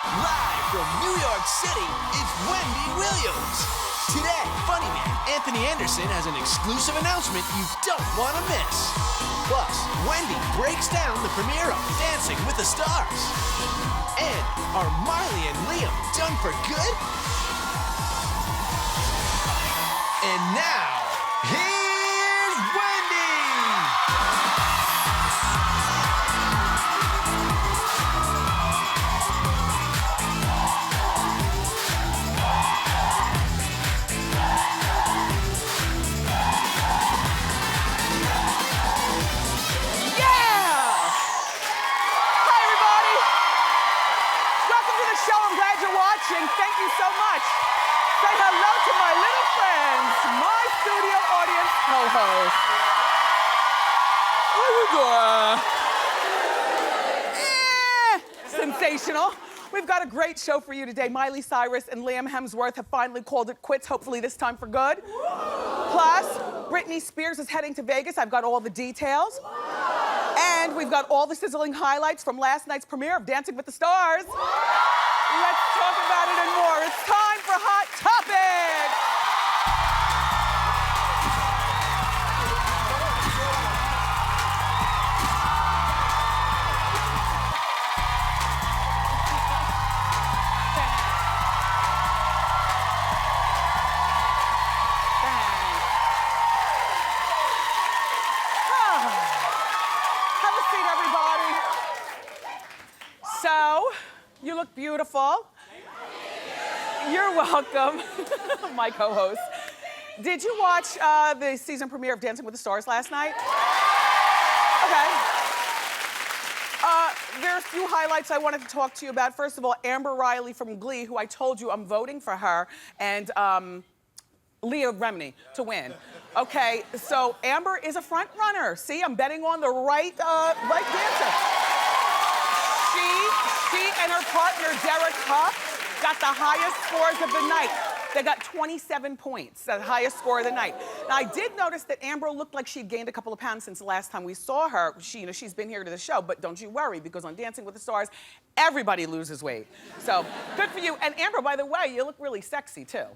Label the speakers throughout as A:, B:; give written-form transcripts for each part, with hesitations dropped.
A: Live from New York City is Wendy Williams. Today, funny man Anthony Anderson has an exclusive announcement you don't want to miss. Plus, Wendy breaks down the premiere of Dancing with the Stars. And are Miley and Liam done for good? And now, here's Wendy!
B: Thank you so much. Say hello to my little friends, my studio audience co-hosts. Sensational. We've got a great show for you today. Miley Cyrus and Liam Hemsworth have finally called it quits, hopefully this time for good. Plus, Britney Spears is heading to Vegas. I've got all the details. And we've got all the sizzling highlights from last night's premiere of Dancing with the Stars. Let's talk about it and more. It's time for Hot Topics. Have a seat, everybody. So, you look beautiful. You're welcome, my co-host. Did you watch the season premiere of Dancing with the Stars last night? Okay. There are a few highlights I wanted to talk to you about. First of all, Amber Riley from Glee, who I told you I'm voting for her, and Leah Remini to win. Okay, so Amber is a front runner. See, I'm betting on the right dancer. She and her partner, Derek Huff, got the highest scores of the night. They got 27 points, the highest score of the night. Now, I did notice that Amber looked like she'd gained a couple of pounds since the last time we saw her. She's been here to the show, but don't you worry, because on Dancing with the Stars, everybody loses weight. So, good for you. And Amber, by the way, you look really sexy, too.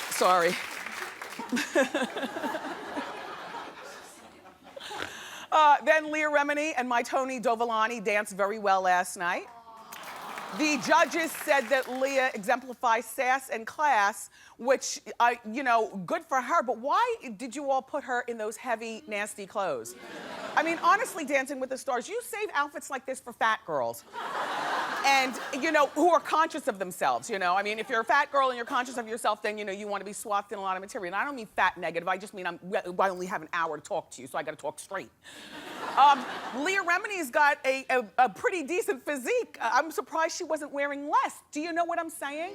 B: Sorry. Then Leah Remini and my Tony Dovolani danced very well last night. The judges said that Leah exemplifies sass and class, which, good for her, but why did you all put her in those heavy, nasty clothes? I mean, honestly, Dancing with the Stars, you save outfits like this for fat girls. And, who are conscious of themselves, I mean, if you're a fat girl and you're conscious of yourself, then, you want to be swathed in a lot of material. And I don't mean fat negative, I just mean I only have an hour to talk to you, so I got to talk straight. Leah Remini's got a pretty decent physique. I'm surprised she wasn't wearing less. Do you know what I'm saying?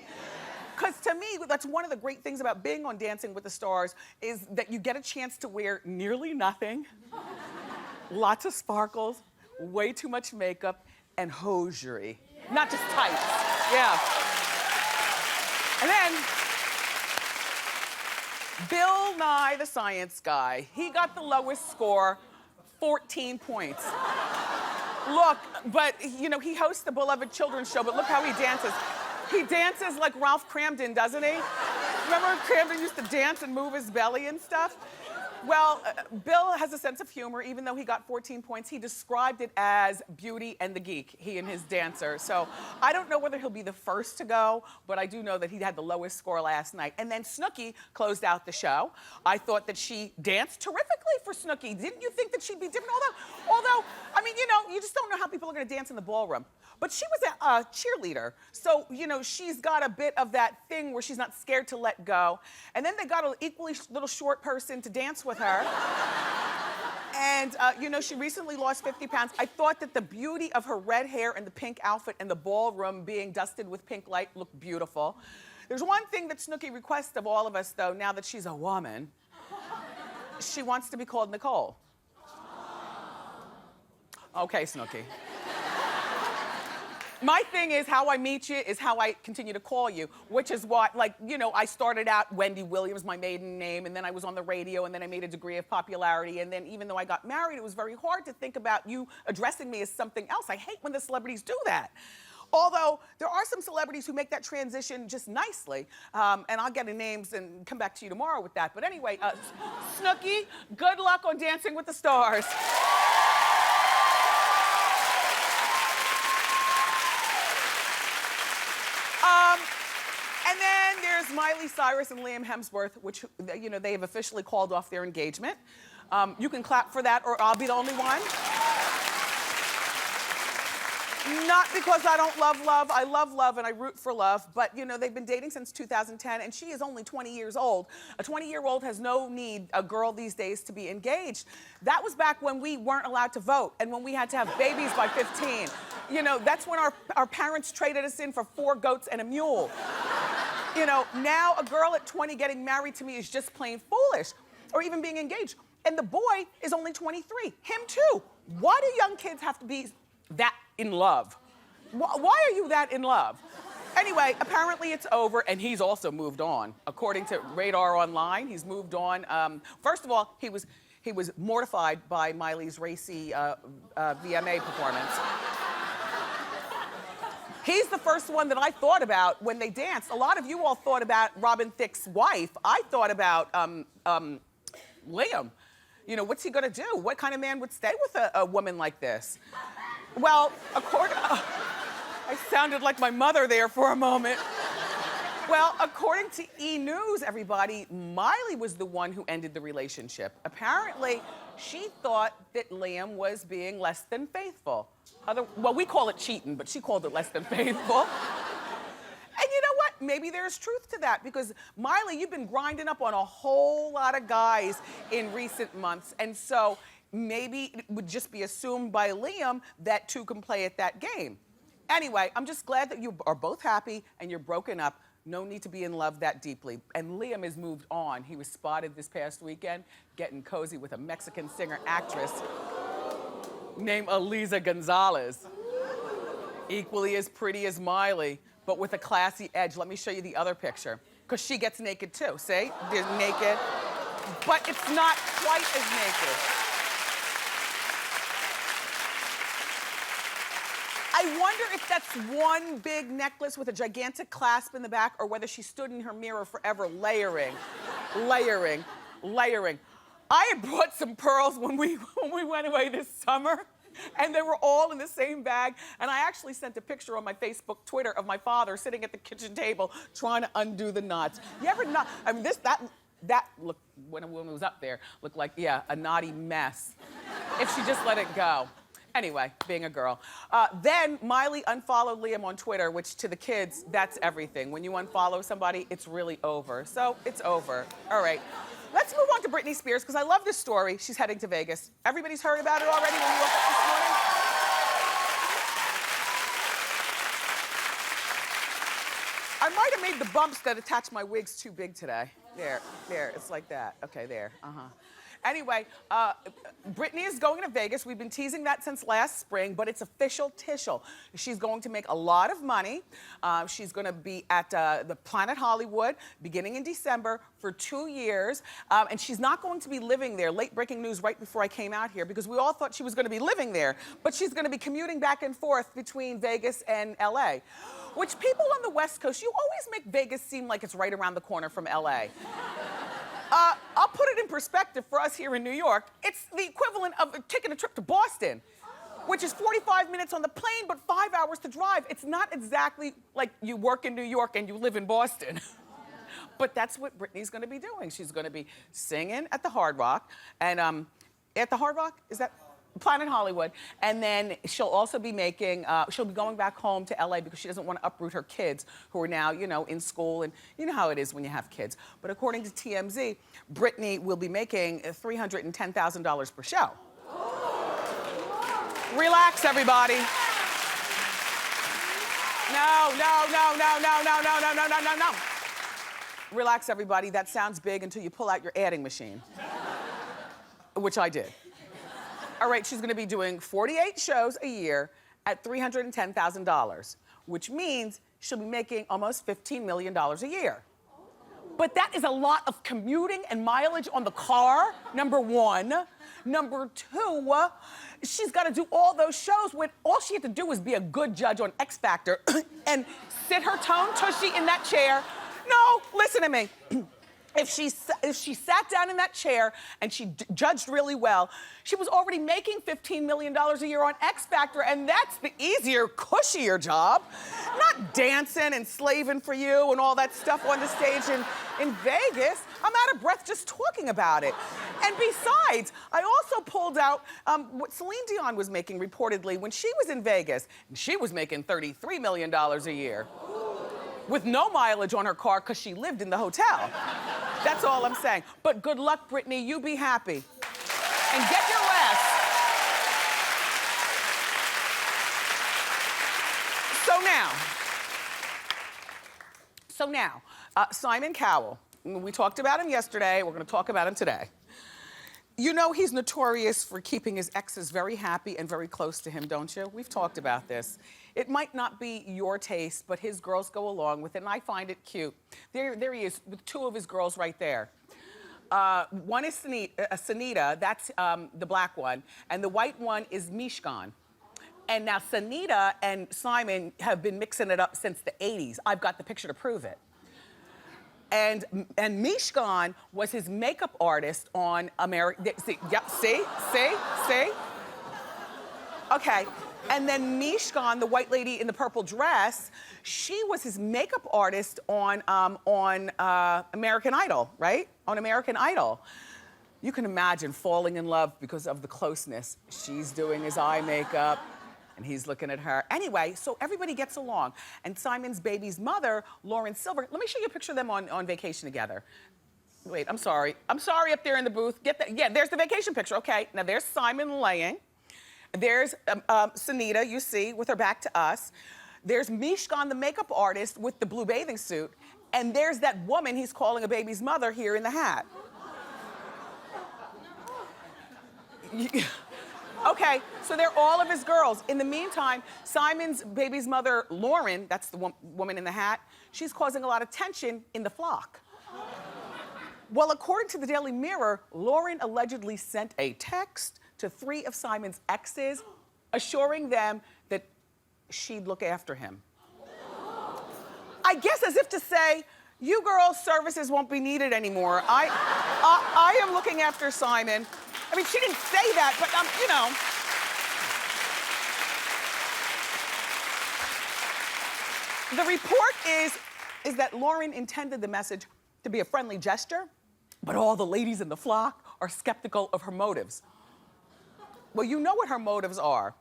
B: Because to me, that's one of the great things about being on Dancing with the Stars is that you get a chance to wear nearly nothing, lots of sparkles, way too much makeup, and hosiery. Not just tights. Yeah. And then, Bill Nye, the science guy, he got the lowest score, 14 points. Look, but, he hosts the beloved children's show, but look how he dances. He dances like Ralph Cramden, doesn't he? Remember when Cramden used to dance and move his belly and stuff? Well, Bill has a sense of humor. Even though he got 14 points, he described it as Beauty and the Geek, he and his dancer. So I don't know whether he'll be the first to go, but I do know that he had the lowest score last night. And then Snooki closed out the show. I thought that she danced terrifically for Snooki. Didn't you think that she'd be different? Although, I mean, you just don't know how people are gonna dance in the ballroom. But she was a cheerleader. So, she's got a bit of that thing where she's not scared to let go. And then they got an equally little short person to dance with her. And, she recently lost 50 pounds. I thought that the beauty of her red hair and the pink outfit and the ballroom being dusted with pink light looked beautiful. There's one thing that Snooki requests of all of us, though, now that she's a woman. She wants to be called Nicole. Okay, Snooki. My thing is how I meet you is how I continue to call you, which is what, like, you know, I started out Wendy Williams, my maiden name, and then I was on the radio, and then I made a degree of popularity, and then even though I got married, it was very hard to think about you addressing me as something else. I hate when the celebrities do that. Although, there are some celebrities who make that transition just nicely, and I'll get the names and come back to you tomorrow with that. But anyway, Snooki, good luck on Dancing with the Stars. And then there's Miley Cyrus and Liam Hemsworth, which, you know, they have officially called off their engagement. You can clap for that, or I'll be the only one. Not because I don't love love. I love love and I root for love. But, you know, they've been dating since 2010, and she is only 20 years old. A 20-year-old has no need, a girl these days, to be engaged. That was back when we weren't allowed to vote and when we had to have babies by 15. You know, that's when our parents traded us in for 4 goats and a mule. You know, now a girl at 20 getting married to me is just plain foolish, or even being engaged. And the boy is only 23, him too. Why do young kids have to be that in love? Why are you that in love? Anyway, apparently it's over, and he's also moved on. According to Radar Online, he's moved on. First of all, he was mortified by Miley's racy VMA performance. He's the first one that I thought about when they danced. A lot of you all thought about Robin Thicke's wife. I thought about Liam. You know, what's he gonna do? What kind of man would stay with a woman like this? Well, I sounded like my mother there for a moment. Well, according to E! News, everybody, Miley was the one who ended the relationship. Apparently, she thought that Liam was being less than faithful. Well, we call it cheating, but she called it less than faithful. And you know what? Maybe there's truth to that, because Miley, you've been grinding up on a whole lot of guys in recent months, and so maybe it would just be assumed by Liam that two can play at that game. Anyway, I'm just glad that you are both happy and you're broken up. No need to be in love that deeply. And Liam has moved on. He was spotted this past weekend getting cozy with a Mexican singer-actress named Eliza Gonzalez. Equally as pretty as Miley, but with a classy edge. Let me show you the other picture, because she gets naked too, see? They're naked, but it's not quite as naked. I wonder if that's one big necklace with a gigantic clasp in the back, or whether she stood in her mirror forever layering, layering, layering. I had brought some pearls when we went away this summer, and they were all in the same bag. And I actually sent a picture on my Facebook, Twitter, of my father sitting at the kitchen table trying to undo the knots. You ever not? I mean, that looked, when a woman was up there, looked like, yeah, a knotty mess. If she just let it go. Anyway, being a girl. Then Miley unfollowed Liam on Twitter, which to the kids, that's everything. When you unfollow somebody, it's really over. So it's over. All right. Let's move on to Britney Spears, because I love this story. She's heading to Vegas. Everybody's heard about it already when you woke up this morning? I might have made the bumps that attach my wigs too big today. There, it's like that. Okay, there, Anyway, Britney is going to Vegas. We've been teasing that since last spring, but it's official tishel. She's going to make a lot of money. She's going to be at the Planet Hollywood beginning in December for 2 years. And she's not going to be living there. Late breaking news right before I came out here, because we all thought she was going to be living there. But she's going to be commuting back and forth between Vegas and LA. Which people on the West Coast, you always make Vegas seem like it's right around the corner from LA. I'll put it in perspective for us here in New York. It's the equivalent of taking a trip to Boston, which is 45 minutes on the plane, but 5 hours to drive. It's not exactly like you work in New York and you live in Boston. But that's what Britney's gonna be doing. She's gonna be singing at the Hard Rock, and at the Hard Rock, is that? Planet Hollywood, and then she'll also be making, she'll be going back home to LA because she doesn't want to uproot her kids who are now, you know, in school, and you know how it is when you have kids. But according to TMZ, Britney will be making $310,000 per show. Relax, everybody. No. Relax, everybody. That sounds big until you pull out your adding machine, which I did. All right, she's gonna be doing 48 shows a year, at $310,000, which means she'll be making almost $15 million a year. But that is a lot of commuting and mileage on the car, number one. Number two, she's got to do all those shows when all she had to do was be a good judge on X Factor and sit her tone tushy in that chair. No, listen to me. If she sat down in that chair and she judged really well, she was already making $15 million a year on X Factor, and that's the easier, cushier job. Not dancing and slaving for you and all that stuff on the stage in Vegas. I'm out of breath just talking about it. And besides, I also pulled out what Celine Dion was making reportedly when she was in Vegas. And she was making $33 million a year with no mileage on her car because she lived in the hotel. That's all I'm saying. But good luck, Britney. You be happy. And get your rest. So now, Simon Cowell. We talked about him yesterday. We're going to talk about him today. You know he's notorious for keeping his exes very happy and very close to him, don't you? We've talked about this. It might not be your taste, but his girls go along with it, and I find it cute. There he is with two of his girls right there. One is Senita, that's the black one, and the white one is Mishkan. And now Senita and Simon have been mixing it up since the 80s. I've got the picture to prove it. And Mishkan was his makeup artist on American. See? Okay. And then Mishkan, the white lady in the purple dress, she was his makeup artist on American Idol, right? On American Idol. You can imagine falling in love because of the closeness. She's doing his eye makeup, and he's looking at her. Anyway, so everybody gets along. And Simon's baby's mother, Lauren Silver, let me show you a picture of them on vacation together. Wait, I'm sorry. I'm sorry up there in the booth. Get that. Yeah, there's the vacation picture. Okay, now there's Simon laying. There's Senita, you see, with her back to us. There's Mishkan, the makeup artist, with the blue bathing suit. And there's that woman he's calling a baby's mother here in the hat. Okay, so they're all of his girls. In the meantime, Simon's baby's mother, Lauren, that's the woman in the hat, she's causing a lot of tension in the flock. Well, according to the Daily Mirror, Lauren allegedly sent a text to 3 of Simon's exes, assuring them that she'd look after him. I guess as if to say, you girls' services won't be needed anymore. I am looking after Simon. I mean, she didn't say that, but you know. The report is that Lauren intended the message to be a friendly gesture, but all the ladies in the flock are skeptical of her motives. Well, you know what her motives are.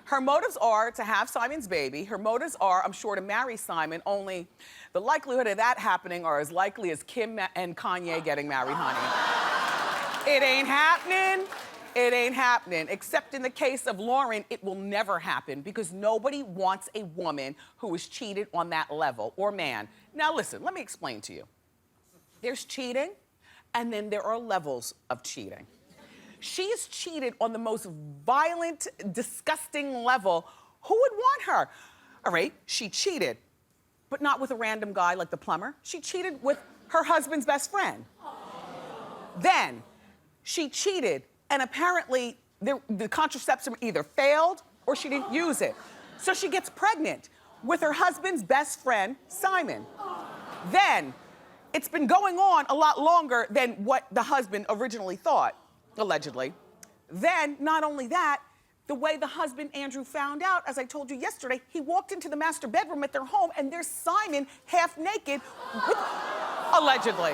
B: Her motives are to have Simon's baby. Her motives are, I'm sure, to marry Simon, only the likelihood of that happening are as likely as Kim and Kanye getting married, honey. It ain't happening. It ain't happening. Except in the case of Lauren, it will never happen because nobody wants a woman who is cheated on that level, or man. Now listen, let me explain to you. There's cheating, and then there are levels of cheating. She is cheated on the most violent, disgusting level. Who would want her? All right, she cheated, but not with a random guy like the plumber. She cheated with her husband's best friend. Then she cheated, and apparently the contraception either failed or she didn't use it. So she gets pregnant with her husband's best friend, Simon. Then it's been going on a lot longer than what the husband originally thought. Allegedly. Then, not only that, the way the husband, Andrew, found out, as I told you yesterday, he walked into the master bedroom at their home and there's Simon half naked, allegedly.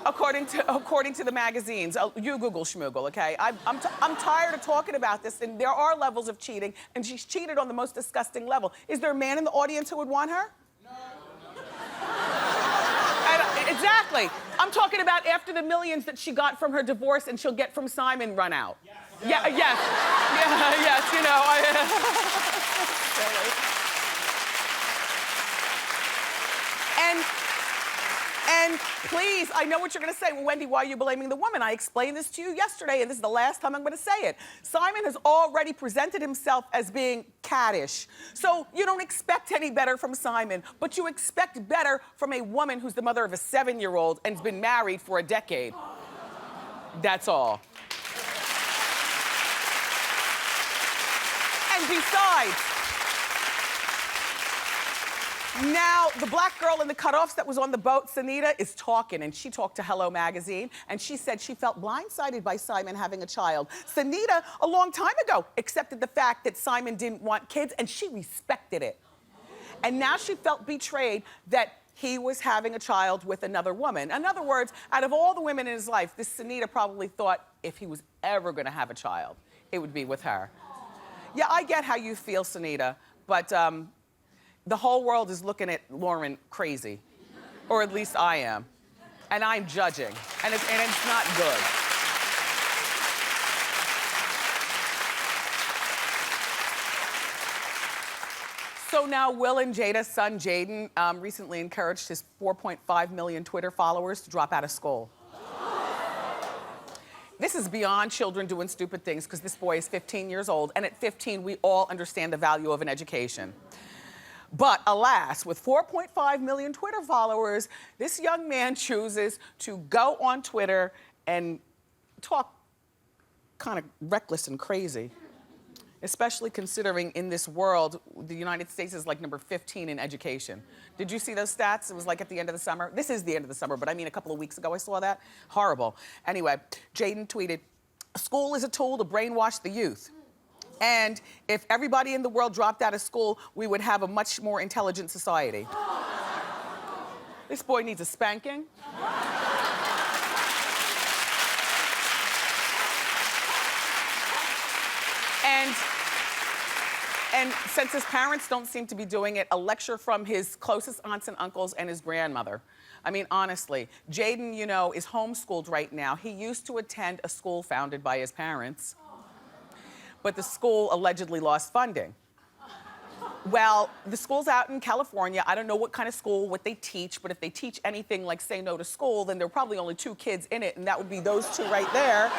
B: According to the magazines. You Google schmoogle, okay? I'm tired of talking about this, and there are levels of cheating, and she's cheated on the most disgusting level. Is there a man in the audience who would want her? No. Exactly. I'm talking about after the millions that she got from her divorce and she'll get from Simon run out. Yes. Yeah, yes. Yeah, yes, you know. And please, I know what you're gonna say. Well, Wendy, why are you blaming the woman? I explained this to you yesterday, and this is the last time I'm gonna say it. Simon has already presented himself as being caddish. So you don't expect any better from Simon, but you expect better from a woman who's the mother of a 7-year-old and has been married for a decade. That's all. And besides, now, the black girl in the cutoffs that was on the boat, Senita, is talking, and she talked to Hello Magazine, and she said she felt blindsided by Simon having a child. Senita, a long time ago, accepted the fact that Simon didn't want kids, and she respected it. And now she felt betrayed that he was having a child with another woman. In other words, out of all the women in his life, this Senita probably thought if he was ever gonna have a child, it would be with her. Yeah, I get how you feel, Senita, but the whole world is looking at Lauren crazy, or at least I am, and I'm judging, and it's not good. So now Will and Jada's son, Jaden, recently encouraged his 4.5 million Twitter followers to drop out of school. This is beyond children doing stupid things, because this boy is 15 years old, and at 15, we all understand the value of an education. But alas, with 4.5 million Twitter followers, this young man chooses to go on Twitter and talk kind of reckless and crazy, especially considering in this world, the United States is like number 15 in education. Did you see those stats? It was like at the end of the summer. This is the end of the summer, but I mean a couple of weeks ago I saw that. Horrible. Anyway, Jaden tweeted, "School is a tool to brainwash the youth. And if everybody in the world dropped out of school, we would have a much more intelligent society." This boy needs a spanking. And since his parents don't seem to be doing it, a lecture from his closest aunts and uncles and his grandmother. I mean, honestly, Jaden, you know, is homeschooled right now. He used to attend a school founded by his parents, but the school allegedly lost funding. Well, the school's out in California. I don't know what kind of school, what they teach, but if they teach anything like Say No to School, then there are probably only 2 kids in it, and that would be those 2 right there.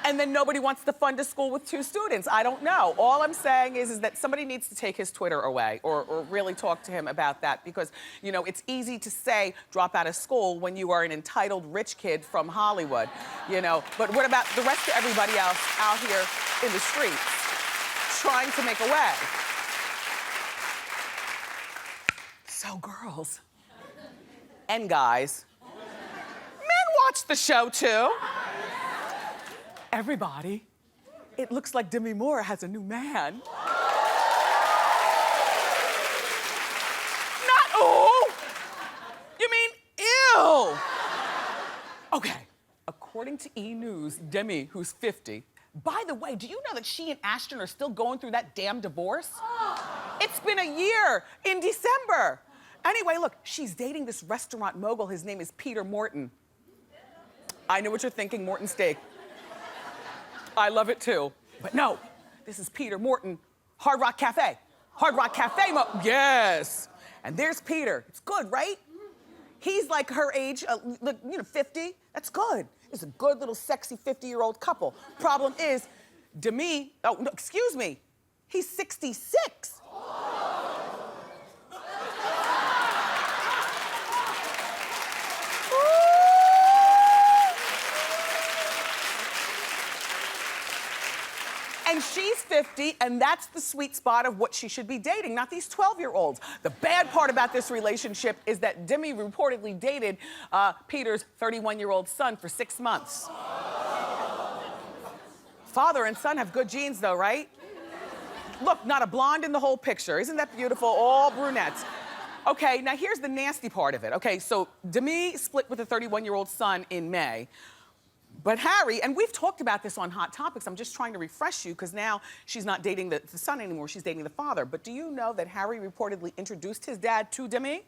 B: And then nobody wants to fund a school with 2 students. I don't know. All I'm saying is that somebody needs to take his Twitter away or really talk to him about that, because, you know, it's easy to say drop out of school when you are an entitled rich kid from Hollywood, you know. But what about the rest of everybody else out here in the streets trying to make a way? So girls and guys, men watch the show too. Everybody, it looks like Demi Moore has a new man. Not ooh. You mean ew. Okay, according to E! News, Demi, who's 50, by the way, do you know that she and Ashton are still going through that damn divorce? It's been a year in December. Anyway, look, she's dating this restaurant mogul. His name is Peter Morton. I know what you're thinking, Morton Steak. I love it too. But no, this is Peter Morton, Hard Rock Cafe. Hard Rock Cafe, yes. And there's Peter. It's good, right? He's like her age, you know, 50. That's good. It's a good little sexy 50-year-old couple. Problem is, Demi, oh, no, excuse me, he's 66. And she's 50, and that's the sweet spot of what she should be dating, not these 12-year-olds. The bad part about this relationship is that Demi reportedly dated Peter's 31-year-old son for 6 months. Father and son have good genes though, right? Look, not a blonde in the whole picture. Isn't that beautiful? All brunettes. Okay, now here's the nasty part of it. Okay, so Demi split with a 31-year-old son in May. But Harry, and we've talked about this on Hot Topics, I'm just trying to refresh you, because now she's not dating the son anymore, she's dating the father. But do you know that Harry reportedly introduced his dad to Demi?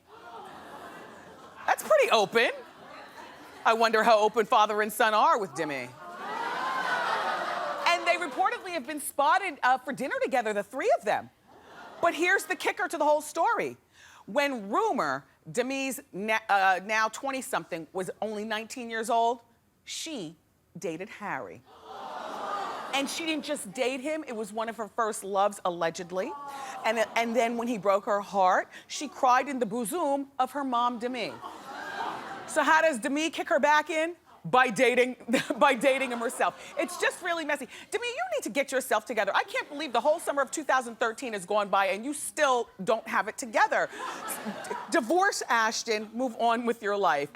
B: That's pretty open. I wonder how open father and son are with Demi. And they reportedly have been spotted for dinner together, the 3 of them. But here's the kicker to the whole story. When rumor Demi's now 20-something was only 19 years old. She dated Harry. And she didn't just date him, it was one of her first loves, allegedly. And then when he broke her heart, she cried in the bosom of her mom, Demi. So how does Demi kick her back in? By dating him herself. It's just really messy. Demi, you need to get yourself together. I can't believe the whole summer of 2013 has gone by and you still don't have it together. Divorce Ashton, move on with your life.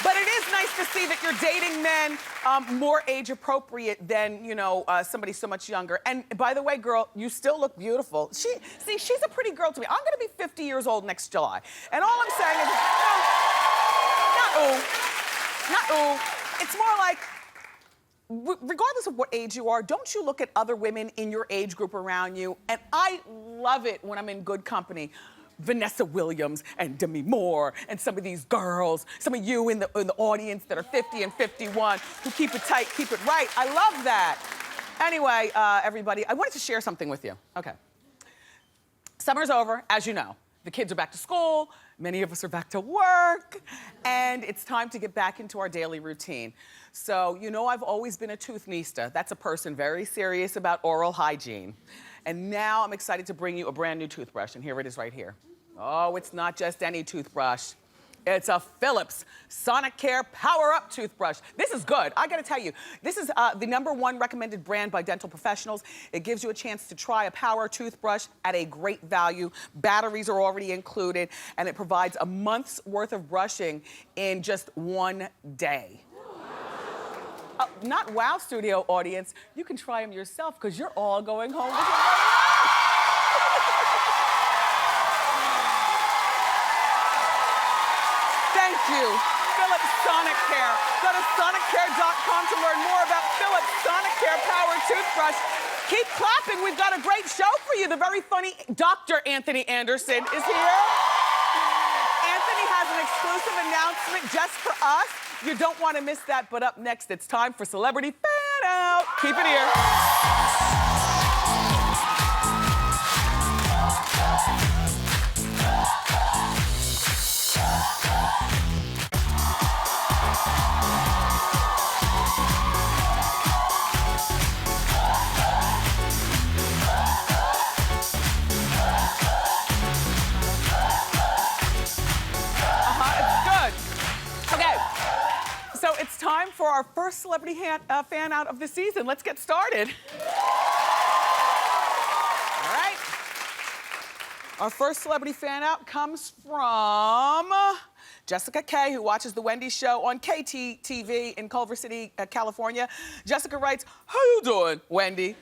B: But it is nice to see that you're dating men more age appropriate than, you know, somebody so much younger. And by the way, girl, you still look beautiful. She's a pretty girl to me. I'm gonna be 50 years old next July. And all I'm saying is, not ooh. It's more like, regardless of what age you are, don't you look at other women in your age group around you? And I love it when I'm in good company. Vanessa Williams and Demi Moore and some of these girls, some of you in the audience that are 50 and 51 who keep it tight, keep it right. I love that. Anyway, everybody, I wanted to share something with you. Okay. Summer's over, as you know. The kids are back to school, many of us are back to work, and it's time to get back into our daily routine. So, you know, I've always been a toothnista. That's a person very serious about oral hygiene. And now I'm excited to bring you a brand new toothbrush, and here it is right here. Oh, it's not just any toothbrush. It's a Philips Sonicare Power Up toothbrush. This is good, I gotta tell you. This is the #1 recommended brand by dental professionals. It gives you a chance to try a power toothbrush at a great value. Batteries are already included, and it provides a month's worth of brushing in just one day. Not wow, studio audience. You can try them yourself because you're all going home with it. Thank you, Philips Sonicare. Go to sonicare.com to learn more about Philips Sonicare Power Toothbrush. Keep clapping, we've got a great show for you. The very funny Dr. Anthony Anderson is here. Anthony has an exclusive announcement just for us. You don't want to miss that, but up next, it's time for Celebrity Fan Out. Keep it here. So it's time for our first celebrity fan out of the season. Let's get started. All right. Our first celebrity fan out comes from Jessica K, who watches the Wendy show on KTTV in Culver City, California. Jessica writes, "How you doing, Wendy?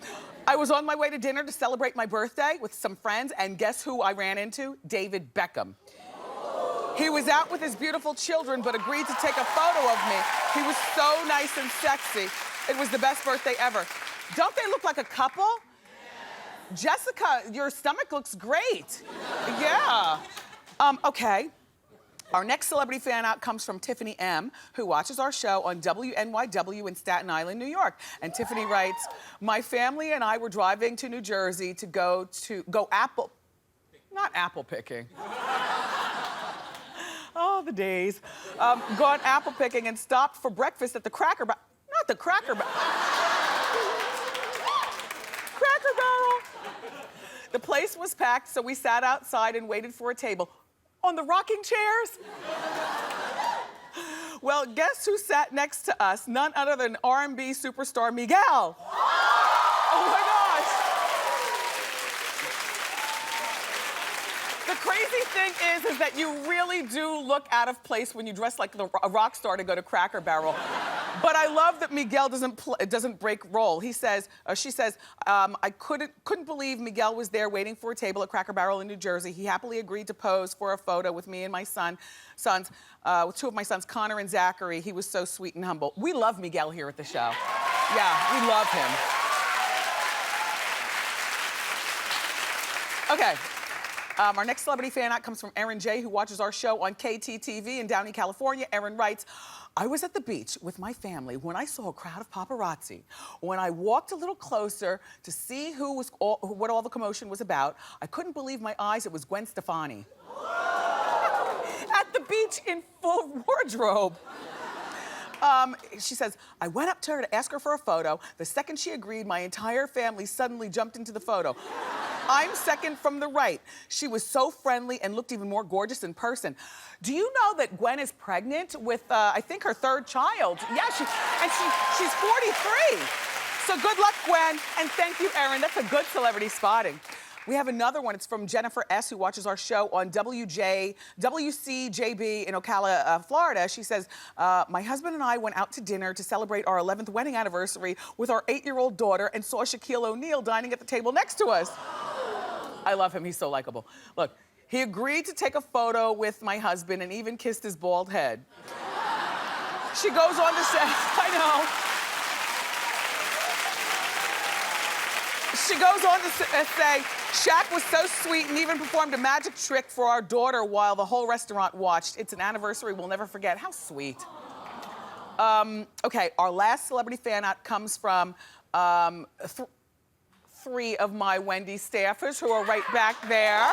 B: I was on my way to dinner to celebrate my birthday with some friends, and guess who I ran into? David Beckham. He was out with his beautiful children, but agreed to take a photo of me. He was so nice and sexy. It was the best birthday ever." Don't they look like a couple? Yes. Jessica, your stomach looks great. Yeah. Okay. Our next celebrity fan out comes from Tiffany M, who watches our show on WNYW in Staten Island, New York. And Tiffany writes, "My family and I were driving to New Jersey to go not apple picking. Oh, the days. Gone apple picking and stopped for breakfast at the Cracker Barrel. Not the Cracker Barrel. Cracker Barrel. The place was packed, so we sat outside and waited for a table. On the rocking chairs? Well, guess who sat next to us? None other than R&B superstar Miguel. Oh my gosh. The crazy thing is that you really do look out of place when you dress like a rock star to go to Cracker Barrel. But I love that Miguel doesn't break role. She says, I couldn't believe Miguel was there waiting for a table at Cracker Barrel in New Jersey. He happily agreed to pose for a photo with me and my sons, with two of my sons, Connor and Zachary. He was so sweet and humble. We love Miguel here at the show. Yeah, we love him. Okay. Our next celebrity fan out comes from Erin J, who watches our show on KTTV in Downey, California. Erin writes, I was at the beach with my family when I saw a crowd of paparazzi. When I walked a little closer to see what all the commotion was about, I couldn't believe my eyes. It was Gwen Stefani. At the beach in full wardrobe. She says, I went up to her to ask her for a photo. The second she agreed, my entire family suddenly jumped into the photo. I'm second from the right. She was so friendly and looked even more gorgeous in person. Do you know that Gwen is pregnant with, I think, her third child? Yeah, she's 43. So good luck, Gwen, and thank you, Erin. That's a good celebrity spotting. We have another one. It's from Jennifer S., who watches our show on WCJB in Ocala, Florida. She says, my husband and I went out to dinner to celebrate our 11th wedding anniversary with our 8-year-old daughter and saw Shaquille O'Neal dining at the table next to us. I love him. He's so likable. Look, he agreed to take a photo with my husband and even kissed his bald head. She goes on to say, I know. She goes on to say, Shaq was so sweet and even performed a magic trick for our daughter while the whole restaurant watched. It's an anniversary we'll never forget. How sweet. Okay, our last celebrity fan out comes from three of my Wendy staffers who are right back there.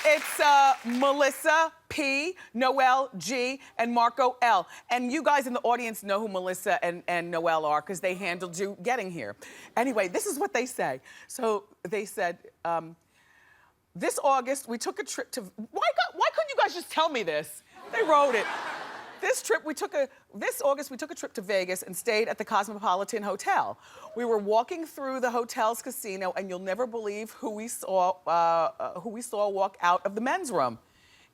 B: It's Melissa P, Noel G, and Marco L. And you guys in the audience know who Melissa and Noel are because they handled you getting here. Anyway, this is what they say. So they said, this August we took a trip to, why couldn't you guys just tell me this? They wrote it. This August we took a trip to Vegas and stayed at the Cosmopolitan Hotel. We were walking through the hotel's casino, and you'll never believe who we saw walk out of the men's room.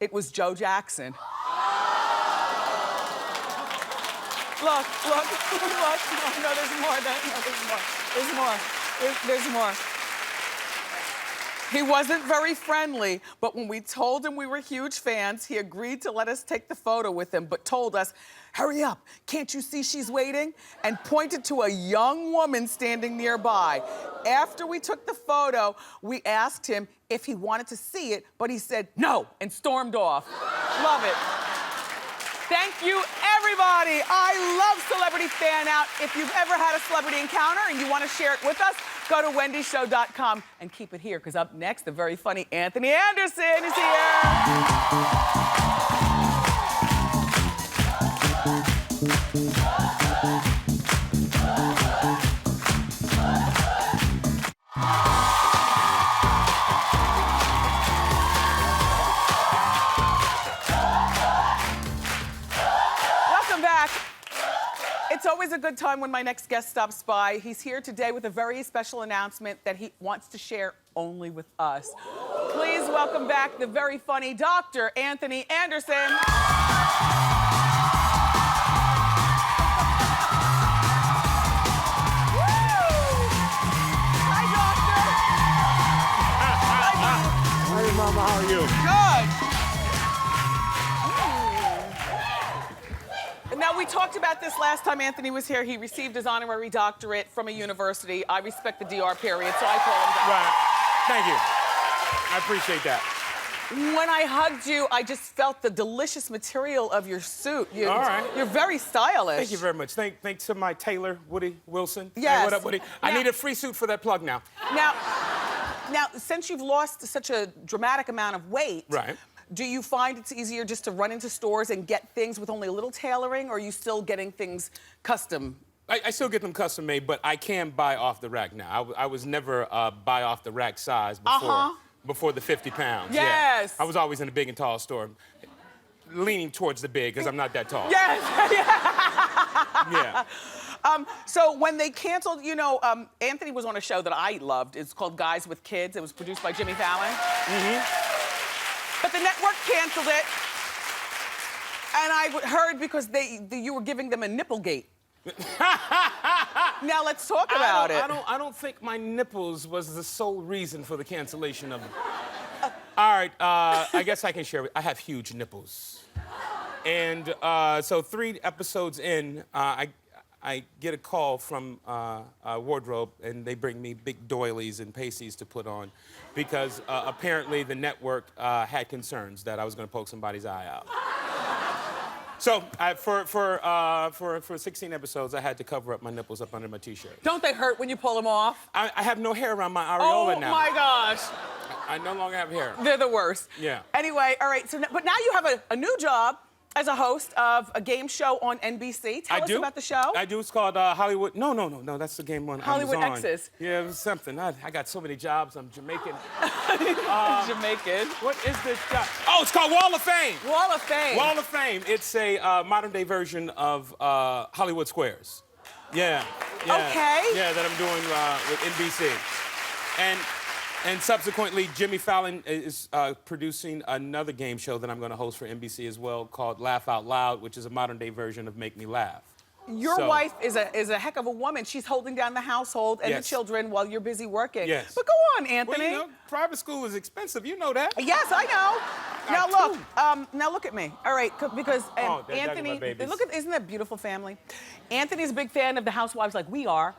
B: It was Joe Jackson. Look. No, there's more. He wasn't very friendly, but when we told him we were huge fans, he agreed to let us take the photo with him, but told us, hurry up, can't you see she's waiting? And pointed to a young woman standing nearby. After we took the photo, we asked him if he wanted to see it, but he said no and stormed off. Love it. Thank you, everybody. I love Celebrity Fan Out. If you've ever had a celebrity encounter and you want to share it with us, go to wendyshow.com and keep it here, because up next, the very funny Anthony Anderson is here. It's always a good time when my next guest stops by. He's here today with a very special announcement that he wants to share only with us. Please welcome back the very funny Dr. Anthony Anderson. Hi, Doctor.
C: Hey, Mama, how are you?
B: Good. Now, we talked about this last time Anthony was here. He received his honorary doctorate from a university. I respect the DR period, so I call him Doctor.
C: Right. Thank you. I appreciate that.
B: When I hugged you, I just felt the delicious material of your suit.
C: All right.
B: You're very stylish.
C: Thank you very much. Thanks to my tailor, Woody Wilson.
B: Yes.
C: Hey, what up, Woody? I need a free suit for that plug now.
B: Now, since you've lost such a dramatic amount of weight,
C: right.
B: Do you find it's easier just to run into stores and get things with only a little tailoring, or are you still getting things custom?
C: I still get them custom made, but I can buy off the rack now. I was never buy off the rack size before the 50 pounds.
B: Yes.
C: Yeah. I was always in a big and tall store, leaning towards the big because I'm not that tall.
B: Yes.
C: Yeah.
B: So when they canceled, Anthony was on a show that I loved. It's called Guys with Kids. It was produced by Jimmy Fallon. Mm-hmm. But the network canceled it, and I heard because you were giving them a nipplegate. Now let's talk about it.
C: I don't think my nipples was the sole reason for the cancellation of them. All right, I guess I can share. I have huge nipples, and so 3 episodes in, I I get a call from wardrobe, and they bring me big doilies and pasties to put on, because apparently the network had concerns that I was going to poke somebody's eye out. So for 16 episodes, I had to cover up my nipples up under my t-shirt.
B: Don't they hurt when you pull them off?
C: I have no hair around my areola now.
B: Oh my gosh.
C: I no longer have hair.
B: They're the worst.
C: Yeah.
B: Anyway, all right, so but now you have a new job as a host of a game show on NBC. Tell us about the show.
C: I do. It's called Hollywood. No, that's the game on
B: Hollywood
C: Amazon.
B: X's.
C: Yeah, it was something. I got so many jobs. I'm Jamaican.
B: Jamaican.
C: What is this job? Oh, it's called Wall of Fame.
B: Wall of Fame.
C: Wall of Fame. It's a modern-day version of Hollywood Squares. Yeah.
B: Okay.
C: Yeah, that I'm doing with NBC. And subsequently, Jimmy Fallon is producing another game show that I'm going to host for NBC as well, called Laugh Out Loud, which is a modern-day version of Make Me Laugh.
B: Your wife is a heck of a woman. She's holding down the household and the children while you're busy working.
C: Yes.
B: But go on, Anthony.
C: Well, you know, private school is expensive. You know that.
B: Yes, I know. Now look at me. All right, because Anthony, isn't that a beautiful family? Anthony's a big fan of the Housewives, like we are.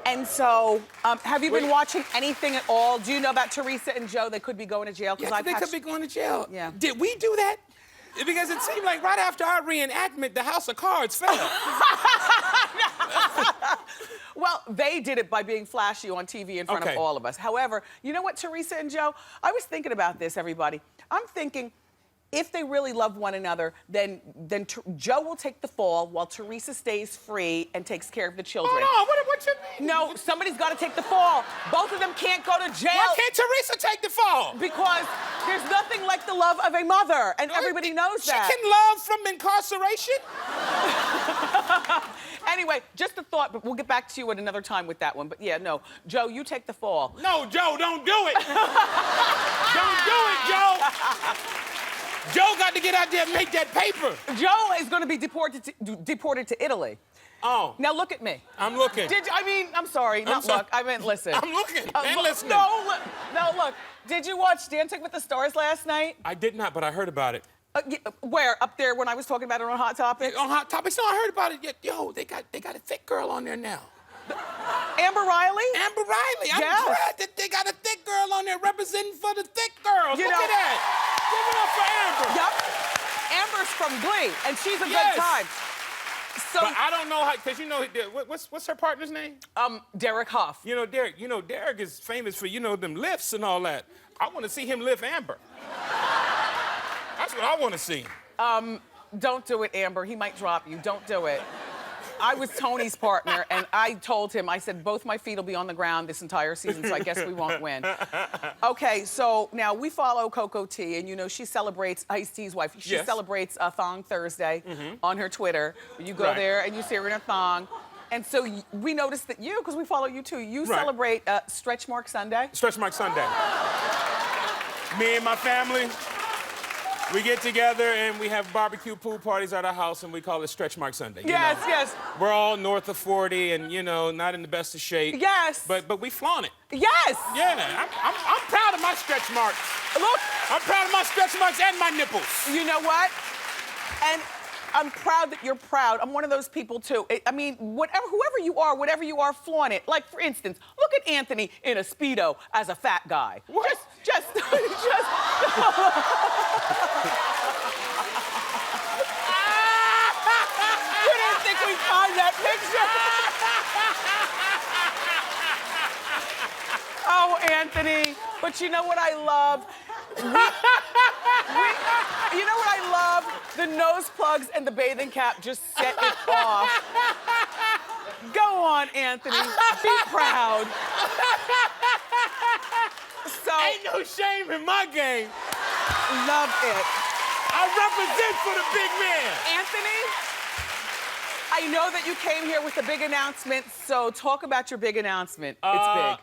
B: And so, have you been watching anything at all? Do you know about Teresa and Joe? They could be going to jail.
C: Yes, they could be going to jail.
B: Yeah.
C: Did we do that? Because it seemed like right after our reenactment, the House of Cards fell.
B: Well, they did it by being flashy on TV in front of all of us. However, you know what, Teresa and Joe? I was thinking about this, everybody. I'm thinking, if they really love one another, then Joe will take the fall while Teresa stays free and takes care of the children.
C: Oh, no, what you mean?
B: No, somebody's got to take the fall. Both of them can't go to jail.
C: Why can't Teresa take the fall?
B: Because there's nothing like the love of a mother, and everybody knows that.
C: She can love from incarceration?
B: Anyway, just a thought, but we'll get back to you at another time with that one. But yeah, no, Joe, you take the fall.
C: No, Joe, don't do it. Don't do it, Joe. Joe got to get out there and make that paper.
B: Joe is going to be deported to Italy.
C: Oh.
B: Now look at me.
C: I'm looking.
B: I'm sorry, not look. I meant listen.
C: I'm looking and listening.
B: No, look. Did you watch Dancing with the Stars last night?
C: I did not, but I heard about it.
B: Where? Up there when I was talking about it on Hot Topics?
C: On Hot Topics? No, I heard about it. Yo, they got a thick girl on there now.
B: Amber Riley?
C: Amber Riley. I'm glad that they got a thick girl on there representing for the thick girls. Look at that. Give it up for Amber.
B: Yep. Amber's from Glee, and she's a good time. So,
C: but I don't know how, because you know, what's her partner's name?
B: Derek Hough.
C: You know, Derek is famous for, them lifts and all that. I want to see him lift Amber. That's what I want to see.
B: Don't do it, Amber. He might drop you. Don't do it. I was Tony's partner, and I told him, I said, both my feet will be on the ground this entire season, so I guess we won't win. Okay, so now we follow Coco T, and she celebrates, Ice-T's wife, she celebrates Thong Thursday on her Twitter. You go there, and you see her in a thong. And so we noticed that because we follow you too, you celebrate Stretch Mark Sunday.
C: Stretch Mark Sunday. Me and my family, we get together and we have barbecue pool parties at our house, and we call it Stretch Mark Sunday.
B: Yes.
C: We're all north of 40 and, not in the best of shape.
B: Yes.
C: But we flaunt it.
B: Yes.
C: Yeah, I'm proud of my stretch marks.
B: Look.
C: I'm proud of my stretch marks and my nipples.
B: You know what? And I'm proud that you're proud. I'm one of those people too. I mean, whoever you are, flaunt it. Like, for instance, look at Anthony in a Speedo as a fat guy.
C: What?
B: Just. You didn't think we'd find that picture? Oh, Anthony. But you know what I love? You know what I love? The nose plugs and the bathing cap just set it off. Go on, Anthony. Be proud. So,
C: ain't no shame in my game.
B: Love it.
C: I represent for the big man.
B: Anthony, I know that you came here with a big announcement, so talk about your big announcement.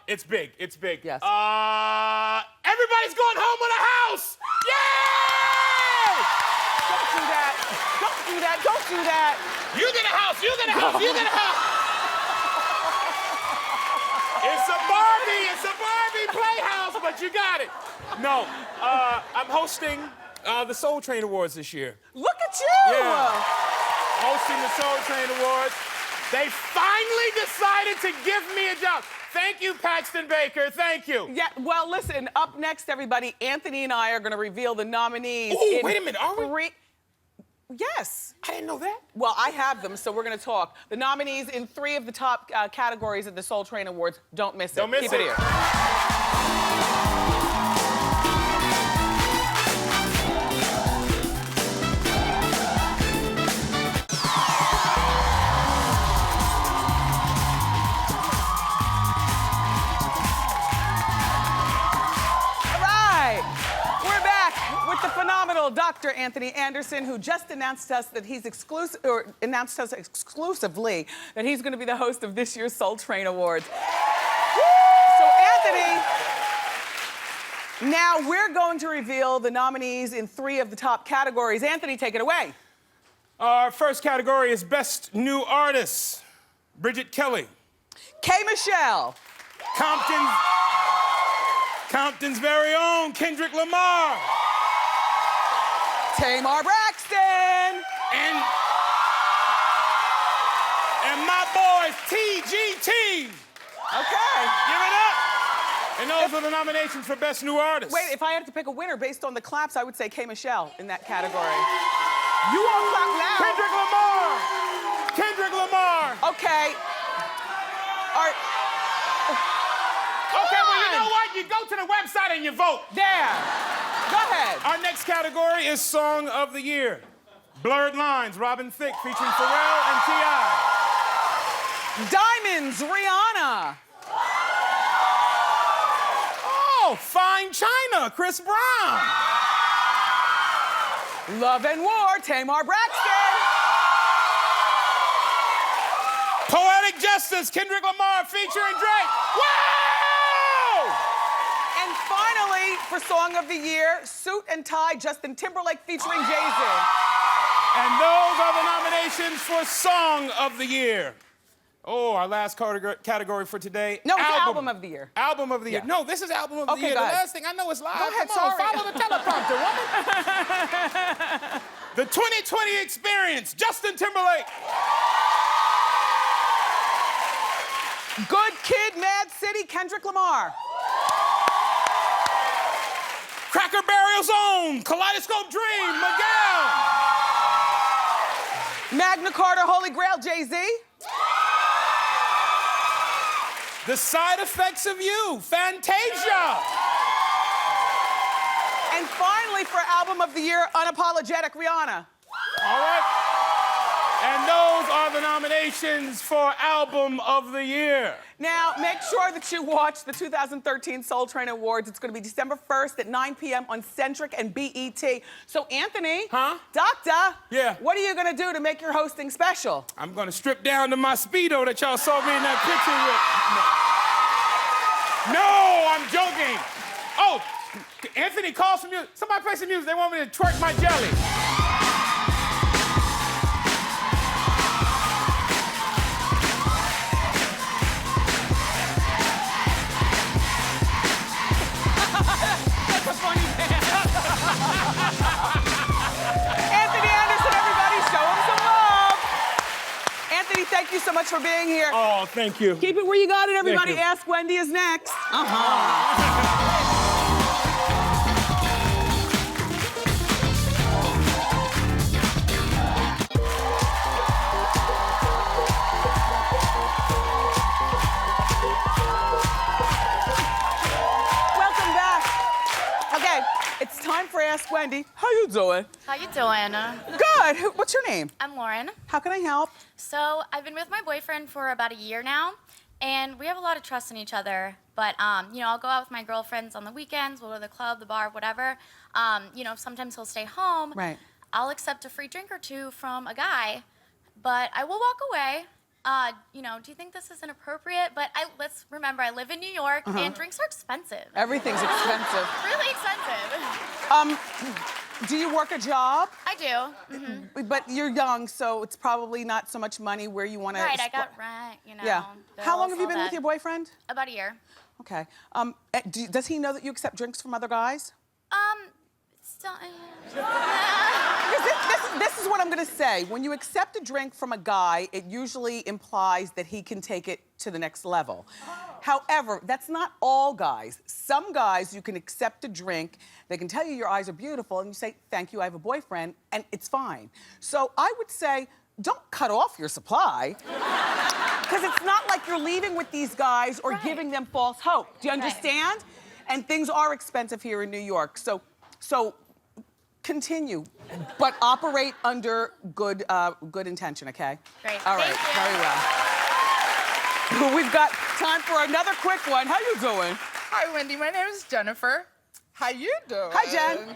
B: It's big.
C: It's big.
B: Yes.
C: Everybody's going home with a house! Yay!
B: Don't do that. Don't do that.
C: You get a house. You get a house. It's a Barbie playhouse, but you got it. No, I'm hosting the Soul Train Awards this year.
B: Look at you!
C: Yeah. Hosting the Soul Train Awards. They finally decided to give me a job. Thank you, Paxton Baker. Thank you.
B: Yeah, well, listen, up next, everybody, Anthony and I are going to reveal the nominees.
C: Ooh, wait a minute, are we?
B: Yes.
C: I didn't know that.
B: Well, I have them, so we're going to talk. The nominees in 3 of the top categories at the Soul Train Awards. Don't miss it.
C: Don't miss
B: Keep
C: it.
B: it here. The phenomenal Dr. Anthony Anderson, who just announced us that he's exclusively that he's going to be the host of this year's Soul Train Awards. So Anthony, now we're going to reveal the nominees in 3 of the top categories. Anthony, take it away.
C: Our first category is Best New Artist. Bridget Kelly.
B: K. Michelle.
C: Compton's very own Kendrick Lamar.
B: Tamar Braxton.
C: And my boys, TGT.
B: Okay.
C: Give it up. And those are the nominations for Best New Artist.
B: Wait, if I had to pick a winner based on the claps, I would say K. Michelle in that category. You won't clap loud.
C: Kendrick Lamar.
B: Okay.
C: Okay, well, you know what? You go to the website and you vote.
B: There. Go ahead.
C: Our next category is Song of the Year. Blurred Lines, Robin Thicke featuring Pharrell and T.I.
B: Diamonds, Rihanna.
C: Oh, Fine China, Chris Brown.
B: Love and War, Tamar Braxton.
C: Poetic Justice, Kendrick Lamar featuring Drake. Whoa!
B: And finally, for Song of the Year, Suit and Tie, Justin Timberlake featuring Jaden.
C: And those are the nominations for Song of the Year. Oh, our last category for today.
B: No, it's Album of the Year.
C: Album of the Year.
B: Yeah.
C: No, this is Album of the Year.
B: Go ahead.
C: The last thing I know is live.
B: Go ahead,
C: Come on,
B: sorry.
C: follow the teleprompter, woman. The 2020 Experience, Justin Timberlake.
B: Good Kid, Mad City, Kendrick Lamar.
C: Cracker Barrel Zone, Kaleidoscope Dream, Miguel.
B: Magna Carta, Holy Grail, Jay-Z.
C: The Side Effects of You, Fantasia.
B: And finally, for Album of the Year, Unapologetic, Rihanna.
C: All right. And those are the nominations for Album of the Year.
B: Now, make sure that you watch the 2013 Soul Train Awards. It's going to be December 1st at 9 p.m. on Centric and BET. So, Anthony, Doctor, what are you going to do to make your hosting special?
C: I'm going to strip down to my Speedo that y'all saw me in that picture with. No, I'm joking. Oh, Anthony calls some music. Somebody play some music. They want me to twerk my jelly.
B: Anthony Anderson, everybody, show him some love. Anthony, thank you so much for being here.
C: Oh, thank you.
B: Keep it where you got it, everybody. Ask Wendy is next. Welcome back. Okay, it's time for Ask Wendy. How you doing?
D: How you doing?
B: Good. What's your name?
D: I'm Lauren.
B: How can I help?
D: So I've been with my boyfriend for about a year now, and we have a lot of trust in each other. But you know, I'll go out with my girlfriends on the weekends. We'll go to the club, the bar, whatever. You know, sometimes he'll stay home.
B: Right.
D: I'll accept a free drink or two from a guy, but I will walk away. You know, do you think this is inappropriate? But let's remember, I live in New York, and drinks are expensive.
B: Everything's expensive.
D: Really expensive.
B: Do you work a job?
D: I do.
B: But you're young, so it's probably not so much money where you want to.
D: Right, I got rent, you know.
B: Yeah. How long
D: bills,
B: have you
D: all
B: been with
D: that.
B: your boyfriend?
D: About a year.
B: Okay. Does he know that you accept drinks from other guys?
D: So something?
B: This is what I'm gonna say. When you accept a drink from a guy, it usually implies that he can take it to the next level. However, that's not all guys. Some guys, you can accept a drink, they can tell you your eyes are beautiful, and you say, thank you, I have a boyfriend, and it's fine. So I would say, don't cut off your supply. Because it's not like you're leaving with these guys or giving them false hope. Do you understand? And things are expensive here in New York. So continue, but operate under good intention, okay?
D: Great.
B: All right, very well. We've got time for another quick one. How you doing?
E: Hi, Wendy. My name is Jennifer. How you doing?
B: Hi, Jen.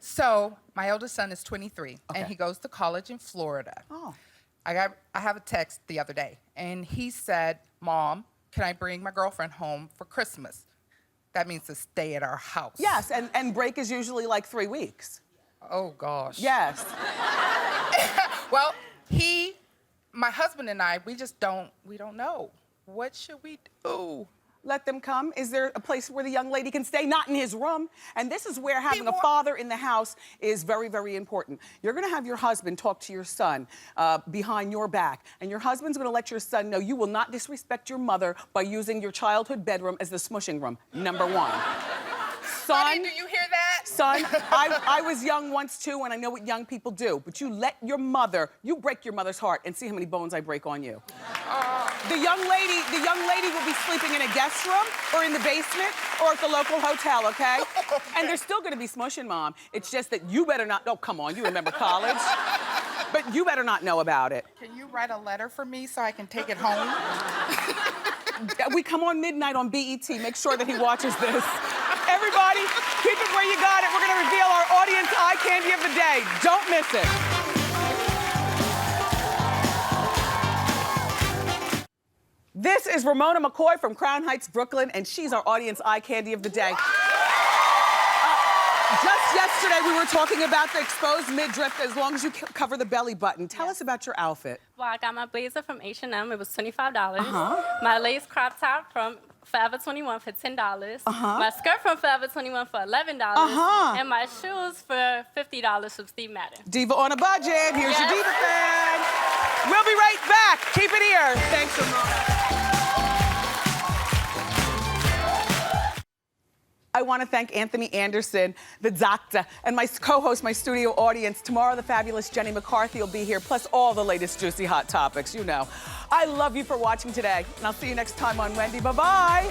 E: So, my oldest son is 23, and he goes to college in Florida.
B: Oh.
E: I have a text the other day, and he said, Mom, can I bring my girlfriend home for Christmas? That means to stay at our house.
B: Yes, and break is usually like 3 weeks.
E: Oh, gosh.
B: Yes.
E: Well, my husband and I, we don't know. What should we do?
B: Let them come. Is there a place where the young lady can stay? Not in his room. And this is where having a father in the house is very, very important. You're gonna have your husband talk to your son behind your back. And your husband's gonna let your son know you will not disrespect your mother by using your childhood bedroom as the smushing room, number one. Son,
E: Honey, do you hear that?
B: Son, I was young once too, and I know what young people do. But you break your mother's heart and see how many bones I break on you. The young lady will be sleeping in a guest room or in the basement or at the local hotel, okay? And they're still gonna be smushing, Mom. It's just that you better not, oh, come on, you remember college. But you better not know about it.
E: Can you write a letter for me so I can take it home?
B: We come on midnight on BET. Make sure that he watches this. Everybody, keep it where you got it. We're gonna reveal our audience eye candy of the day. Don't miss it. This is Ramona McCoy from Crown Heights, Brooklyn, and she's our audience eye candy of the day. Just yesterday, we were talking about the exposed midriff as long as you cover the belly button. Tell us about your outfit.
F: Well, I got my blazer from H&M. It was $25. My lace crop top from Forever 21 for $10. My skirt from Forever 21 for $11. And my shoes for $50 from Steve Madden.
B: Diva on a budget. Here's your Diva fan. We'll be right back. Keep it here. Thanks, Ramona. I want to thank Anthony Anderson, the doctor, and my co-host, my studio audience. Tomorrow, the fabulous Jenny McCarthy will be here, plus all the latest juicy hot topics, you know. I love you for watching today, and I'll see you next time on Wendy. Bye-bye.